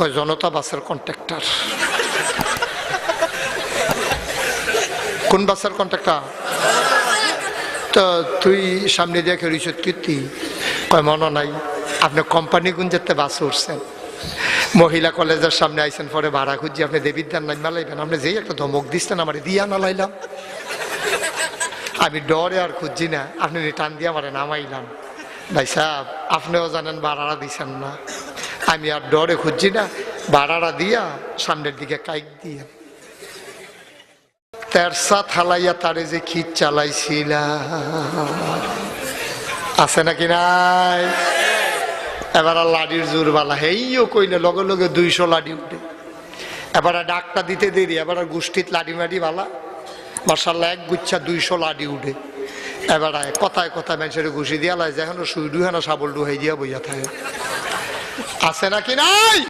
ওই জনতা বাসের কন্ট্রাক্টর। কোন বাসের কন্ট্রাক্টর? তো তুই সামনে দিয়ে রিসোর্ট কীর্তি কয় মনে নাই, আপনি কোম্পানি গুঞ্জেতে বাস উঠছেন, মহিলা কলেজের সামনে আইসেন, পরে ভাড়া খুঁজি আপনি দেবিদ্যার নাই মালাইবেন, আপনি যেই একটা ধমক দিচ্ছেন আমার দিয়া নালাইলাম, আমি ডরে আর খুঁজছি না, আপনি টান দিয়ে আমার নামাইলাম। ভাই সাহেব আপনিও জানেন ভাড়াটা দিচ্ছেন না, আমি আর ডরে খুঁজছি না, ভাড়াটা দিয়া সামনের দিকে কাইক দিয়ে তেরসা থালাইয়া তারে যে খিট চালাইছিল আছে নাকি নাই? এবার লাডির জোর বালা হেইও কইলে লগে লগে 200 লাডি উঠে। এবার ডাকটা দিতে দেরি, এবার গোষ্ঠীত লাডি মাডি বালা মার্শাল্লাহ এক গুচ্ছা 200 লাডি উঠে। এবার কথায় কথায় মানুষের ঘুষি দিয়া লাই, যেন সুই ডুহে না সাবল ডুহাই দিয়া বইয়া থাকে। আছে নাকি নাই?